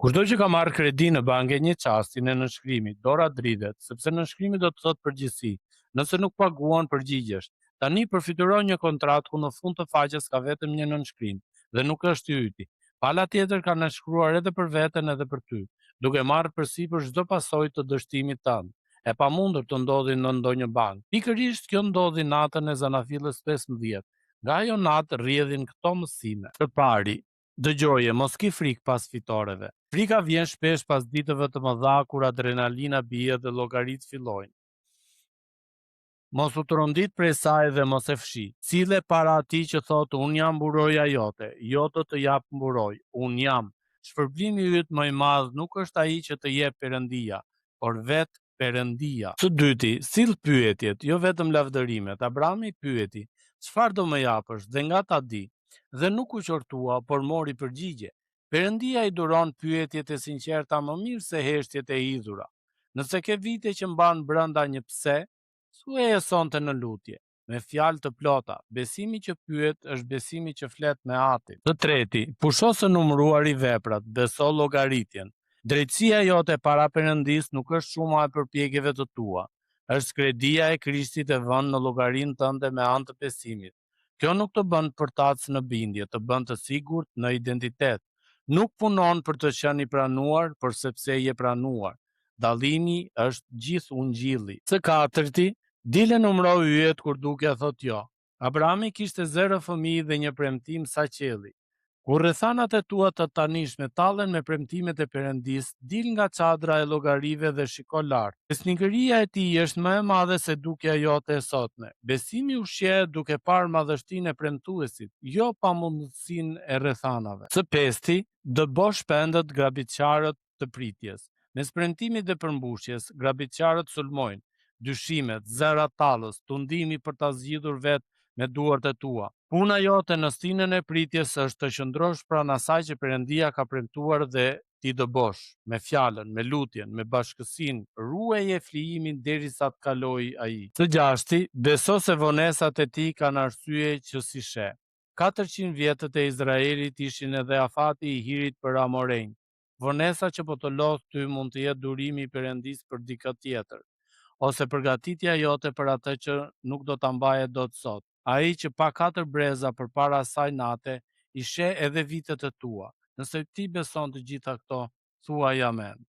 Kushdo që ka marrë kredi në bank e një çastin e nënshkrimit, dora dridhet, sepse nënshkrimi do të thotë përgjegjësi. Nëse nuk paguan, përgjigjesh. Tani përfituron një kontratë ku në fund të faqes ka vetëm një nënshkrim dhe nuk është i yti. Pala tjetër ka nënshkruar edhe për veten edhe për ty, duke marrë përsipër çdo pasojë të dështimit tënd. E pamundur të ndodhi në ndonjë bank. Pikërisht kjo ndodhi natën e Zanafillës 15. Nga ajo natë rrjedhin këto mësime. Së pari, dëgjoje, mos ki frikë pas fitoreve. Frika vjen shpesh pas ditëve të mëdha kur adrenalina bie dhe llogaritë fillojnë. Mos u trondit prej saj dhe mos e fshi. Cile para atij që thotë unë jam buroja jote, jo do të jap buroj, unë jam. Shpërblimi yt më i madh nuk është ai që të jep Perëndia, por vetë Perëndia. Së dyti, sill pyetjet, jo vetëm lavdërimet. Abrahami pyeti, çfarë do më japësh? Dhe nga ta di. Dhe nuk u qortua, por mori përgjigje. Perëndia i duron pyetjet e sinqerta më mirë se heshtjet e hidhura. Nëse ke vite që mban brenda një pse, thuaje sonte në lutje, me fjalë të plota. Besimi që pyet është besimi që flet me atin. Të treti, pusho së numëruari veprat, beso llogaritjen. Drejtësia jote para Perëndis nuk është shuma e përpjekjeve të tua. Është kredia e Krishtit e vënë në llogarinë tënde me anë të besimit. Kjo nuk të bën përtac në bindje, të bën të sigurt në identitet. Nuk punon për të qenë i pranuar, por sepse je pranuar. Dallimi është gjithë ungjilli. Së katërti, dile numëro yjet kur dukja thot jo. Abrahami kishte 0 fëmijë dhe një premtim sa qielli. Kur rrethanat e tua të tanishme tallen me premtimet e Perëndis, dil nga çadra e llogarive dhe shiko lart. Besnikëria e tij është më e madhe se dukja jote e sotme. Besimi ushqehet duke parë madhështinë e premtuesit, jo pamundësinë e rrethanave. Së pesti, dëbo shpendët grabitçarët të pritjes. Mes premtimit dhe përmbushjes, grabitçarët sulmojnë. Dyshimet, zëra tallës, tundimi për ta zgjidhur vetë me duart e tua. Puna jote në stinën e pritjes është të qëndrosh pranë asaj që Perëndia ka premtuar dhe ti dëbosh, me fjalën, me lutjen, me bashkësinë, ruaje flijimin derisa të kalojë ai. Së gjashti, beso se vonesat e tij kanë arsye që si sheh. 400 vjetët e Izraelit ishin edhe afati i hirit për Amorejnë. Vonesa që po të lodh ty mund të jetë durimi i Perëndis për dikë tjetër, ose përgatitja jote për atë që nuk do ta mbaje dot sot. Ai që pa 4 breza përpara asaj nate, i sheh edhe vitet e tua. Nëse ti beson të gjitha këto, thuaj amen.